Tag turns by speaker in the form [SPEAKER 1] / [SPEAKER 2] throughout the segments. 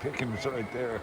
[SPEAKER 1] pickings right there.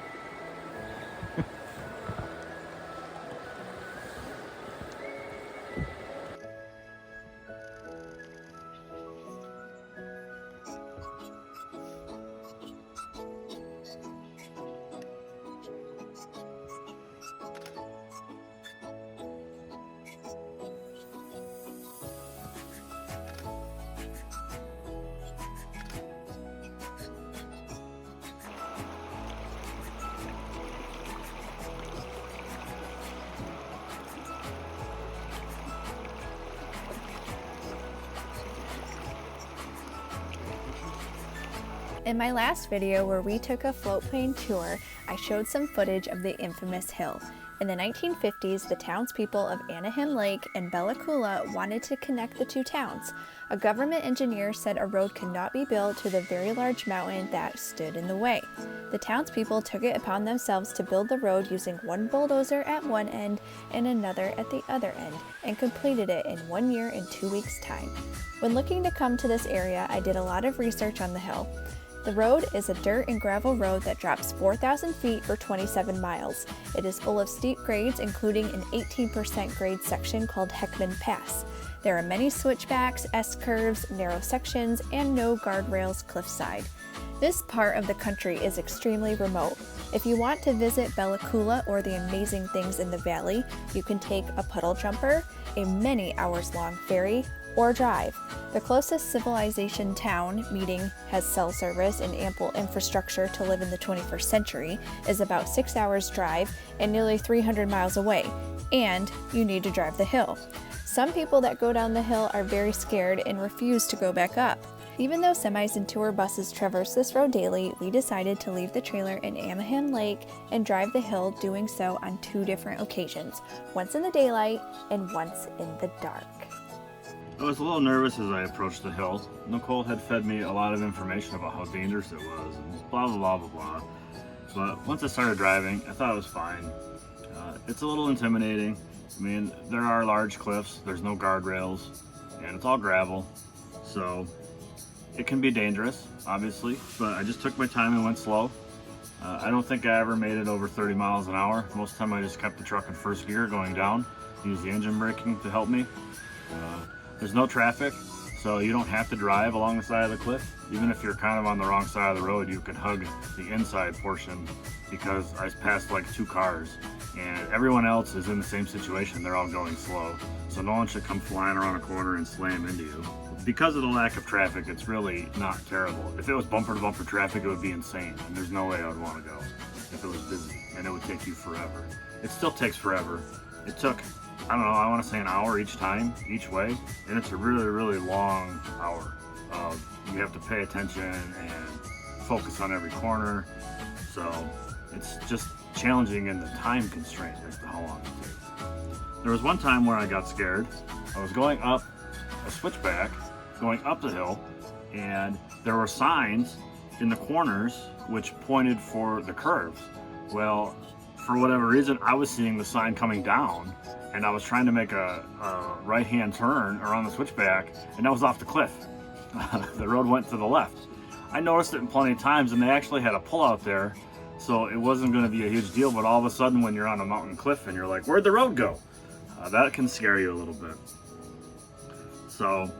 [SPEAKER 2] In my last video where we took a float plane tour, I showed some footage of the infamous hill. In the 1950s, the townspeople of Anaheim Lake and Bella Coola wanted to connect the two towns. A government engineer said a road could not be built to the very large mountain that stood in the way. The townspeople took it upon themselves to build the road using one bulldozer at one end and another at the other end, and completed it in 1 year and 2 weeks' time. When looking to come to this area, I did a lot of research on the hill. The road is a dirt and gravel road that drops 4,000 feet for 27 miles. It is full of steep grades, including an 18% grade section called Heckman Pass. There are many switchbacks, S-curves, narrow sections, and no guardrails cliffside. This part of the country is extremely remote. If you want to visit Bella Coola or the amazing things in the valley, you can take a puddle jumper, a many hours-long ferry, or drive. The closest civilization town, Meeting, has cell service and ample infrastructure to live in the 21st century, is about 6 hours drive and nearly 300 miles away, and you need to drive the hill. Some people that go down the hill are very scared and refuse to go back up. Even though semis and tour buses traverse this road daily, we decided to leave the trailer in Anaheim Lake and drive the hill, doing so on 2 different occasions, once in the daylight and once in the dark.
[SPEAKER 3] I was a little nervous as I approached the hill. Nicole had fed me a lot of information about how dangerous it was and blah blah blah blah blah. But once I started driving, I thought it was fine. It's a little intimidating. I mean, there are large cliffs, there's no guardrails, and it's all gravel. So it can be dangerous, obviously, but I just took my time and went slow. I don't think I ever made it over 30 miles an hour. Most of the time I just kept the truck in first gear going down, used the engine braking to help me. There's no traffic, so you don't have to drive along the side of the cliff. Even if you're kind of on the wrong side of the road, you can hug the inside portion, because I passed like 2 cars and everyone else is in the same situation. They're all going slow, so no one should come flying around a corner and slam into you. Because of the lack of traffic, it's really not terrible. If it was bumper to bumper traffic, it would be insane, and there's no way I would want to go if it was busy, and it would take you forever. It still takes forever. It took, I don't know, I want to say an hour each time, each way, and it's a really, really long hour. You have to pay attention and focus on every corner, so it's just challenging in the time constraint as to how long it takes. There was one time where I got scared. I was going up a switchback, going up the hill, and there were signs in the corners which pointed for the curves. Well, for whatever reason, I was seeing the sign coming down, and I was trying to make a right-hand turn around the switchback, and that was off the cliff. The road went to the left. I noticed it plenty of times, and they actually had a pull-out there, so it wasn't going to be a huge deal, but all of a sudden when you're on a mountain cliff and you're like, where'd the road go? That can scare you a little bit. So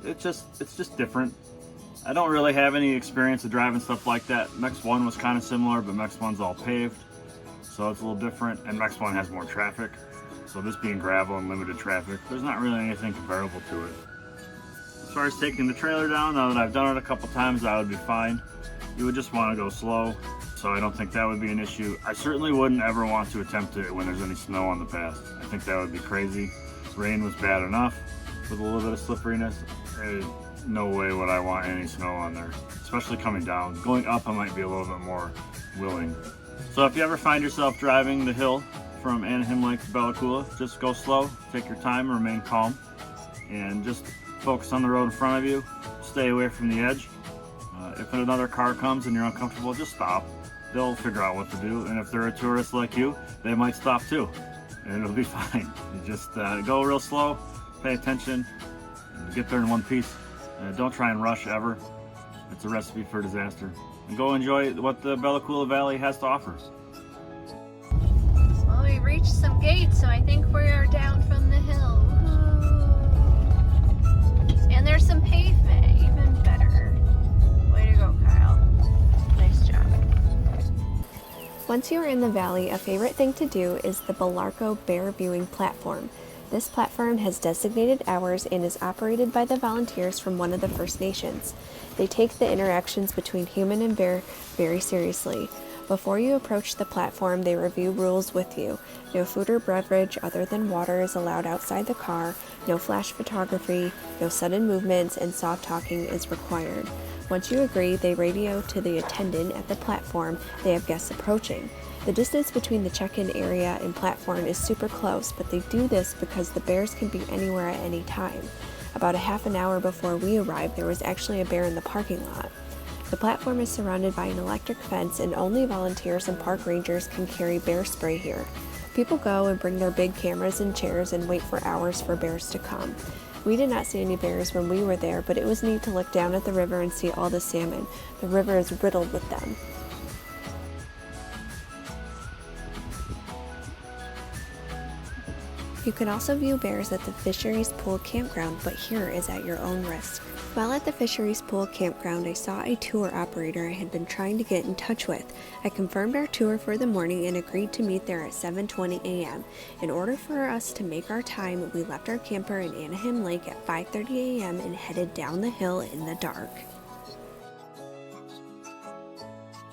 [SPEAKER 3] it's just different. I don't really have any experience of driving stuff like that. Mex 1 was kind of similar, but Mex 1's all paved, so it's a little different, and Mex 1 has more traffic. So this being gravel and limited traffic, there's not really anything comparable to it. As far as taking the trailer down, now that I've done it a couple times, that would be fine. You would just want to go slow, so I don't think that would be an issue. I certainly wouldn't ever want to attempt it when there's any snow on the path. I think that would be crazy. Rain was bad enough with a little bit of slipperiness. There's no way would I want any snow on there, especially coming down. Going up, I might be a little bit more willing. So if you ever find yourself driving the hill from Anaheim Lake to Bella Coola, just go slow, take your time, remain calm, and just focus on the road in front of you. Stay away from the edge. If another car comes and you're uncomfortable, just stop. They'll figure out what to do, and if they're a tourist like you, they might stop too, and it'll be fine. You just go real slow, pay attention, and get there in one piece. Don't try and rush ever. It's a recipe for disaster. and go enjoy what the Bella Coola Valley has to offer.
[SPEAKER 2] Well, we reached some gates, so I think we are down from the hill. Woo-hoo. And there's some pavement, even better. Way to go, Kyle. Nice job. Once you are in the valley, a favorite thing to do is the Belarco Bear Viewing Platform. This platform has designated hours and is operated by the volunteers from one of the First Nations. They take the interactions between human and bear very seriously. Before you approach the platform, they review rules with you. No food or beverage other than water is allowed outside the car, no flash photography, no sudden movements, and soft talking is required. Once you agree, they radio to the attendant at the platform they have guests approaching. The distance between the check-in area and platform is super close, but they do this because the bears can be anywhere at any time. About a half an hour before we arrived, there was actually a bear in the parking lot. The platform is surrounded by an electric fence, and only volunteers and park rangers can carry bear spray here. People go and bring their big cameras and chairs and wait for hours for bears to come. We did not see any bears when we were there, but it was neat to look down at the river and see all the salmon. The river is riddled with them. You can also view bears at the Fisheries Pool Campground, but here is at your own risk. While at the Fisheries Pool Campground, I saw a tour operator I had been trying to get in touch with. I confirmed our tour for the morning and agreed to meet there at 7:20 a.m. In order for us to make our time, we left our camper in Anaheim Lake at 5:30 a.m. and headed down the hill in the dark.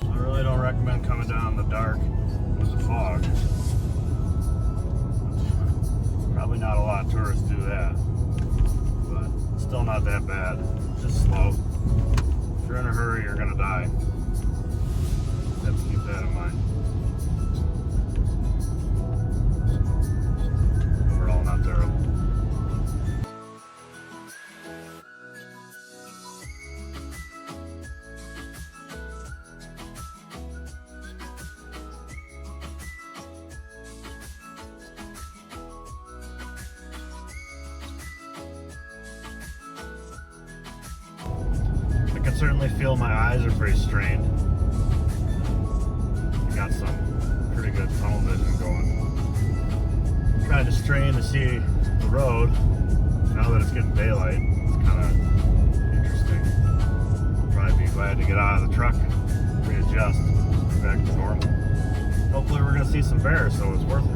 [SPEAKER 3] I really don't recommend coming down in the dark with the fog. Probably not a lot of tourists do that, but still not that bad. Just slow. If you're in a hurry, you're gonna die. Just have to keep that in mind. Overall, not terrible. I can certainly feel my eyes are pretty strained. I got some pretty good tunnel vision going. Trying to strain to see the road. Now that it's getting daylight, it's kind of interesting. I'll probably be glad to get out of the truck and readjust back to normal. Hopefully we're going to see some bears, so it's worth it.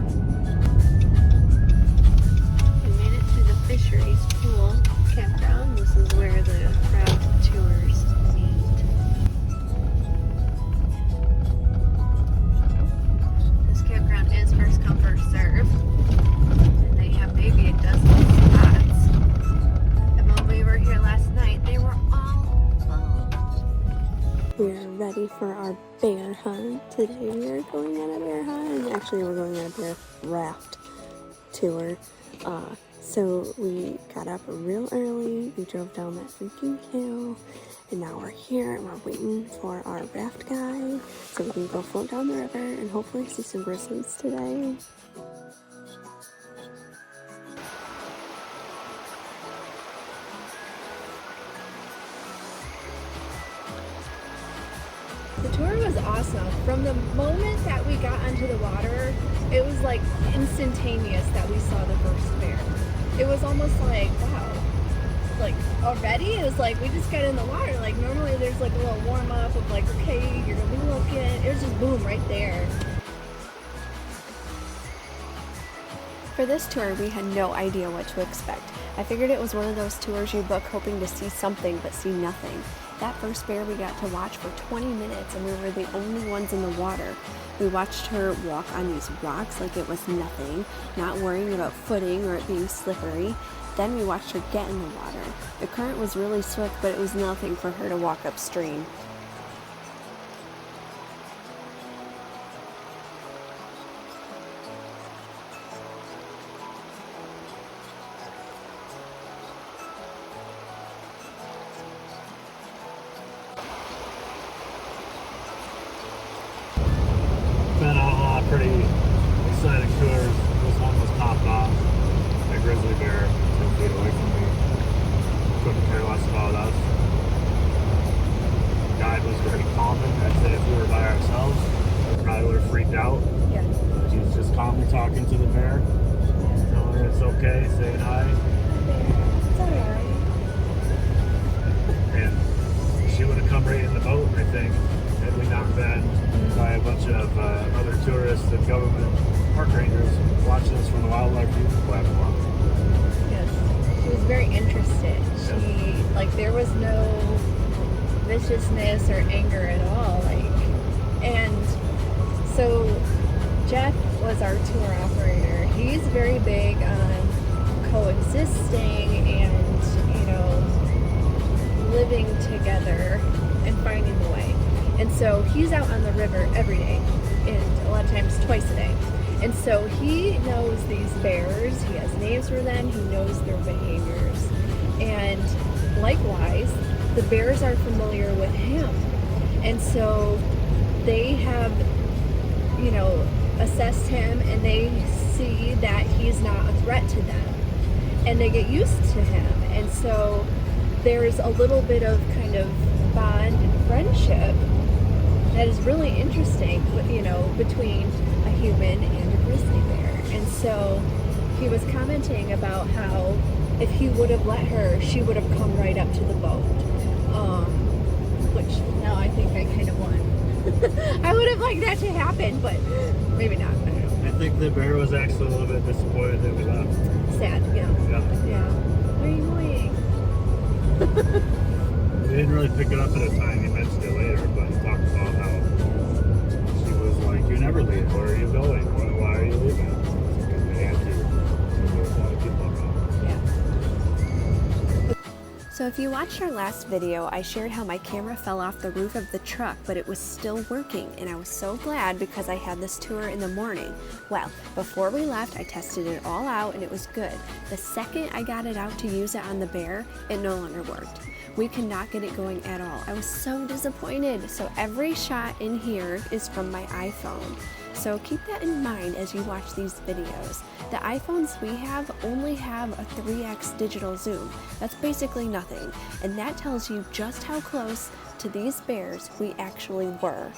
[SPEAKER 2] We made it to the Fisheries Pool Campground. This is where the raft tours meet. This campground is first come, first serve. And they have maybe a dozen spots. And when we were here last night, they were all full. We're ready for our bear hunt. Today we are going on a bear hunt. Actually, we're going on a bear raft tour. So we got up real early, we drove down that freaking hill, and now we're here and we're waiting for our raft guy so we can go float down the river and hopefully see some grizzlies today. The tour was awesome. From the moment that we got onto the water, it was like instantaneous that we saw the first bear. It was almost like, wow, like already? It was like we just got in the water. Like normally there's like a little warm up of like, okay, you're gonna be looking. It was just boom right there. For this tour, we had no idea what to expect. I figured it was one of those tours you book hoping to see something but see nothing. That first bear we got to watch for 20 minutes and we were the only ones in the water. We watched her walk on these rocks like it was nothing, not worrying about footing or it being slippery. Then we watched her get in the water. The current was really swift, but it was nothing for her to walk upstream.
[SPEAKER 3] Been on a lot of pretty exciting tours. This one was topped off. A grizzly bear 10 feet away from me. Couldn't care less about us. Guy ride was very calming. I'd say if we were by ourselves, we probably would have freaked out.
[SPEAKER 2] Yeah.
[SPEAKER 3] She's just calmly talking to the bear, telling her it's okay, saying hi.
[SPEAKER 2] It's alright.
[SPEAKER 3] And she would have come right in the boat, I think, had we not been by a bunch of other tourists and government park rangers watching us from the wildlife viewing platform.
[SPEAKER 2] Yes. She was very interested. She, like, there was no viciousness or anger at all. Like, and so Jeff was our tour operator. He's very big on coexisting and, you know, living together and finding the way. And so he's out on the river every day, and a lot of times twice a day. And so he knows these bears, he has names for them, he knows their behaviors. And likewise, the bears are familiar with him. And so they have, you know, assessed him, and they see that he's not a threat to them. And they get used to him. And so there's a little bit of kind of bond and friendship that is really interesting, you know, between a human and a grizzly bear. And so he was commenting about how if he would have let her, she would have come right up to the boat. Which now I think I kind of won. I would have liked that to happen, but maybe not. I don't know.
[SPEAKER 3] I think the bear was actually a little bit disappointed that we left.
[SPEAKER 2] Sad, yeah. Yeah. Very annoying.
[SPEAKER 3] We didn't really pick it up at a time. He mentioned it later, but he talked about how she was like, "You never leave. Where are you going? Why are you leaving?" Because we had to. Because there was a lot of people around.
[SPEAKER 2] Yeah. So if you watched our last video, I shared how my camera fell off the roof of the truck, but it was still working, and I was so glad because I had this tour in the morning. Well, before we left, I tested it all out and it was good. The second I got it out to use it on the bear, it no longer worked. We could not get it going at all. I was so disappointed. So every shot in here is from my iPhone. So keep that in mind as you watch these videos. The iPhones we have only have a 3x digital zoom. That's basically nothing. And that tells you just how close to these bears we actually were.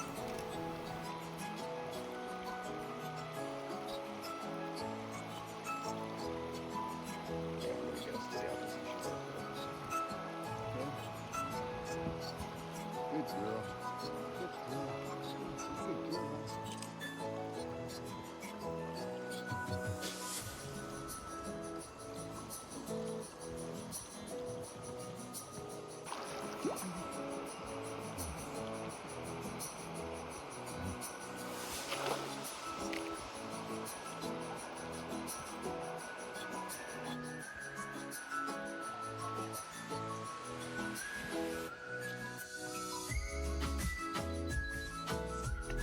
[SPEAKER 1] Good girl. Good girl. Good girl.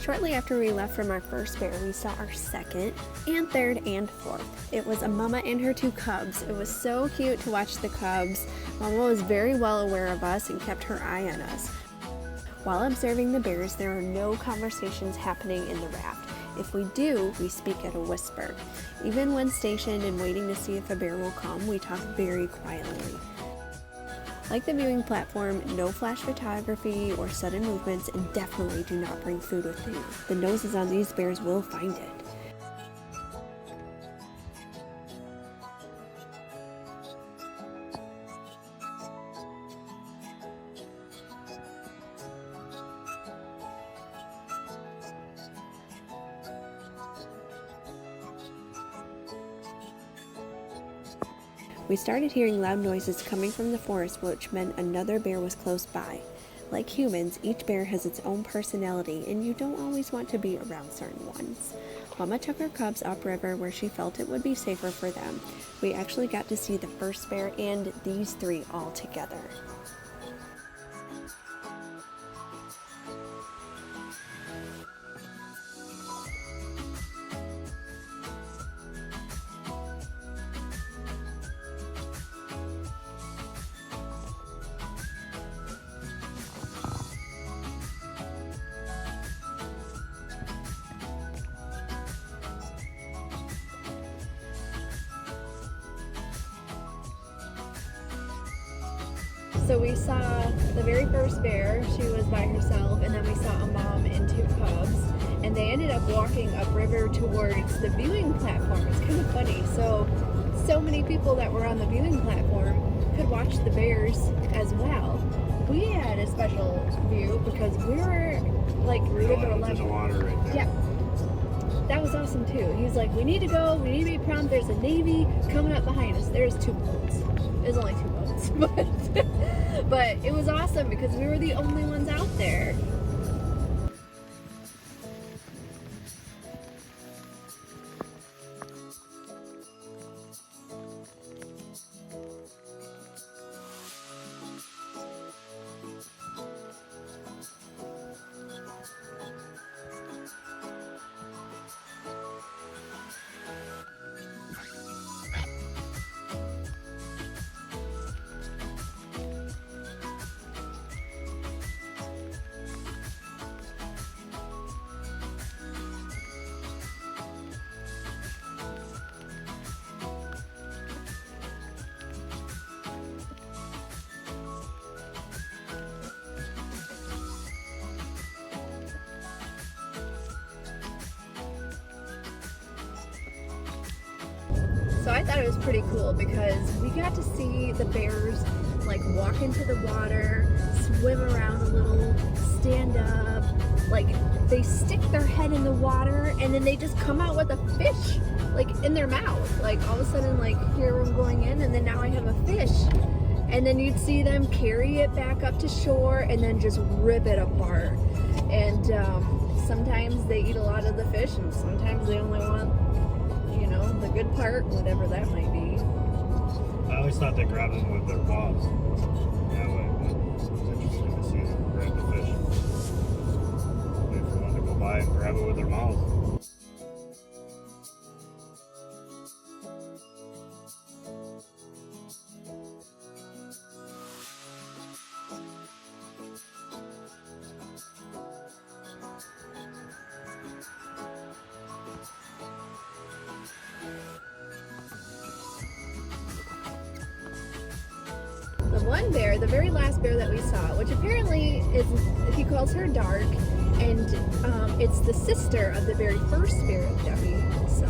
[SPEAKER 2] Shortly after we left from our first bear, we saw our second and third and fourth. It was a mama and her two cubs. It was so cute to watch the cubs. Mama was very well aware of us and kept her eye on us. While observing the bears, there are no conversations happening in the raft. If we do, we speak at a whisper. Even when stationed and waiting to see if a bear will come, we talk very quietly. Like the viewing platform, no flash photography or sudden movements, and definitely do not bring food with you. The noses on these bears will find it. We started hearing loud noises coming from the forest, which meant another bear was close by. Like humans, each bear has its own personality, and you don't always want to be around certain ones. Mama took her cubs upriver where she felt it would be safer for them. We actually got to see the first bear and these three all together. So we saw the very first bear. She was by herself, and then we saw a mom and 2 cubs, and they ended up walking upriver towards the viewing platform. It's kind of funny. So many people that were on the viewing platform could watch the bears as well. We had a special view because we were like river
[SPEAKER 3] into the water right there.
[SPEAKER 2] Yeah. That was awesome too. He's like, we need to go, we need to be prompt. There's a Navy coming up behind us. There's 2 boats. There's only 2 boats, but it was awesome because we were the only ones out there. So I thought it was pretty cool because we got to see the bears like walk into the water, swim around a little, stand up, like they stick their head in the water and then they just come out with a fish like in their mouth. Like all of a sudden, like, here I'm going in and then now I have a fish. And then you'd see them carry it back up to shore and then just rip it apart. And sometimes they eat a lot of the fish and sometimes they only want, you know, the good part, whatever that might be.
[SPEAKER 3] I always thought they grabbed them with their paws that way, but it was interesting to see them grab the fish. Wait for one to go by and grab it with their mouth.
[SPEAKER 2] The one bear, the very last bear that we saw, which apparently is, he calls her Dark, and it's the sister of the very first bear that we saw,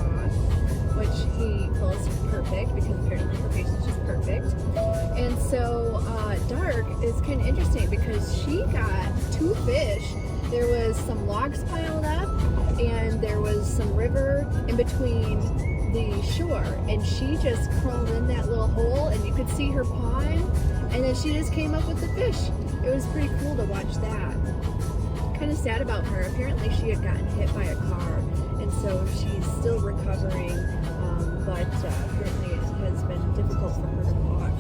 [SPEAKER 2] which he calls Perfect because apparently her face is just perfect. And so Dark is kind of interesting because she got 2 fish. There was some logs piled up and there was some river in between the shore, and she just crawled in that little hole and you could see her pawing, and then she just came up with the fish. It was pretty cool to watch that. Kind of sad about her. Apparently she had gotten hit by a car, and so she's still recovering, but apparently it has been difficult for her to walk.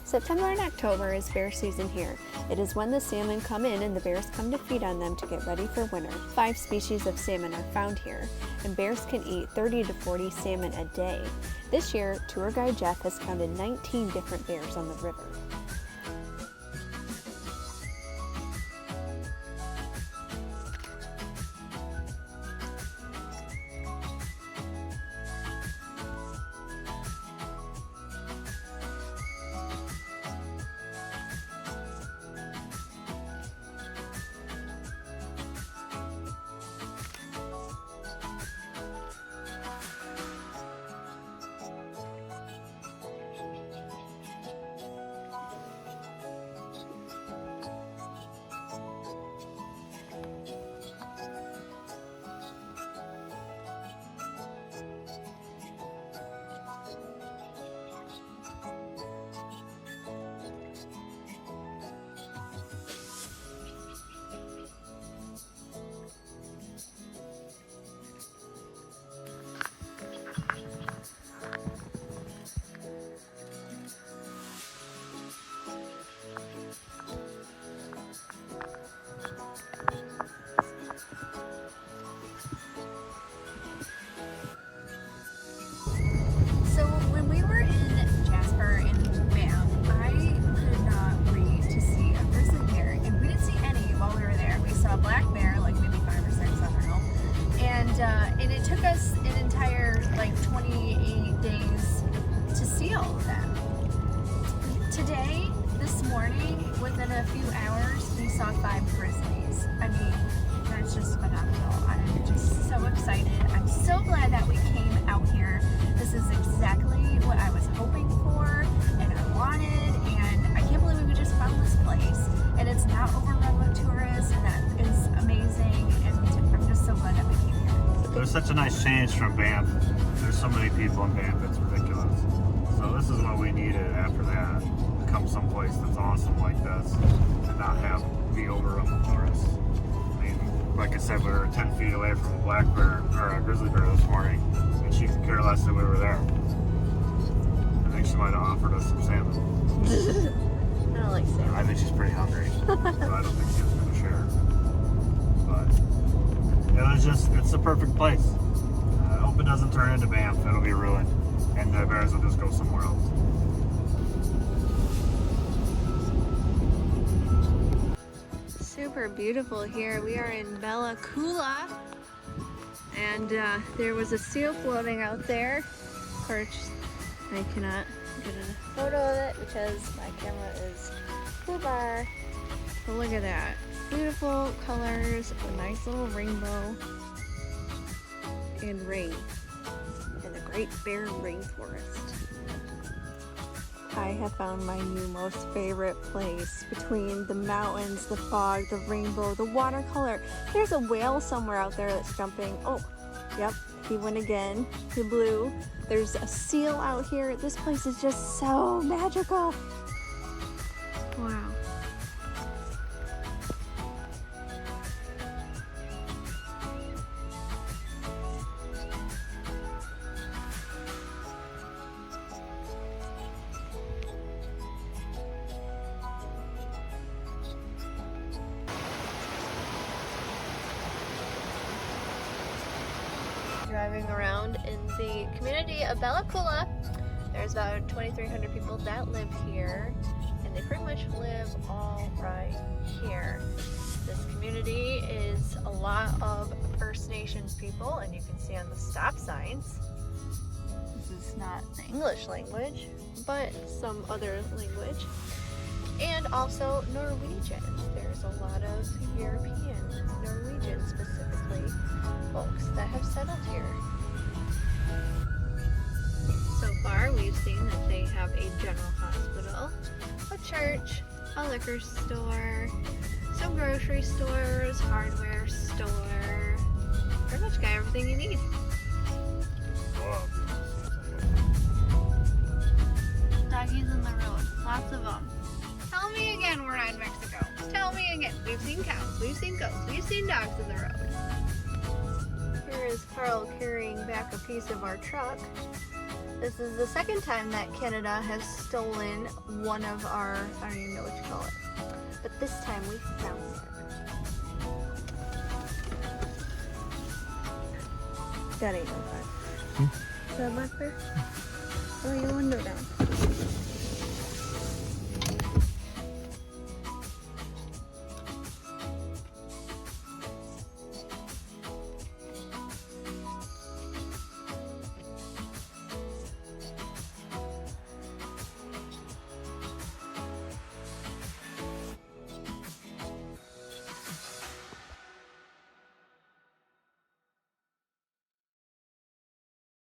[SPEAKER 2] September and October is bear season here. It is when the salmon come in and the bears come to feed on them to get ready for winter. 5 species of salmon are found here, and bears can eat 30 to 40 salmon a day. This year, tour guide Jeff has counted 19 different bears on the river. and it took us an entire like 28 days to see all of that. Today, this morning, within a few hours, we saw 5 grizzlies. I mean, that's just phenomenal. I'm just so excited. I'm so glad that we came out here. This is exactly what I was hoping for and I wanted, and I can't believe we just found this place. And it's not overrun with tourists, and that is amazing, and I'm just so glad that we came here.
[SPEAKER 3] There's such a nice change from Banff. There's so many people in Banff, it's ridiculous. So this is what we needed after that. To come someplace that's awesome like this and not have be overrun with tourists. I mean, like I said, we were 10 feet away from a black bear or a grizzly bear this morning, and she could care less that we were there. I think she might have offered us some salmon.
[SPEAKER 2] I don't like salmon.
[SPEAKER 3] I think she's pretty hungry, so I don't think she was going to share. But it was just, it's the perfect place. I hope it doesn't turn into Banff. It'll be ruined, and the bears will just go somewhere else.
[SPEAKER 2] Super beautiful here. We are in Bella Coola, and there was a seal floating out there. Of course, I cannot get a photo of it because my camera is full bar. But look at that. Beautiful colors, a nice little rainbow, and rain in the Great Bear Rainforest. I have found my new most favorite place between the mountains, the fog, the rainbow, the watercolor. There's a whale somewhere out there that's jumping. Oh, yep, he went again. He blew. There's a seal out here. This place is just so magical. Wow. Driving around in the community of Bella Coola. There's about 2,300 people that live here, and they pretty much live all right here. This community is a lot of First Nations people, and you can see on the stop signs. This is not the English language, but some other language. And also Norwegians. There's a lot of European, Norwegian specifically, folks that have settled here. So far, we've seen that they have a general hospital, a church, a liquor store, some grocery stores, hardware store. Pretty much got everything you need. Doggies in the road, lots of them. Tell me again we're not in Mexico. Tell me again. We've seen cows, we've seen goats, we've seen dogs in the road. Here is Carl carrying back a piece of our truck. This is the second time that Canada has stolen one of our, I don't even know what you call it. But this time we found it. That ain't no fun. Is that black bear? Oh, your window down.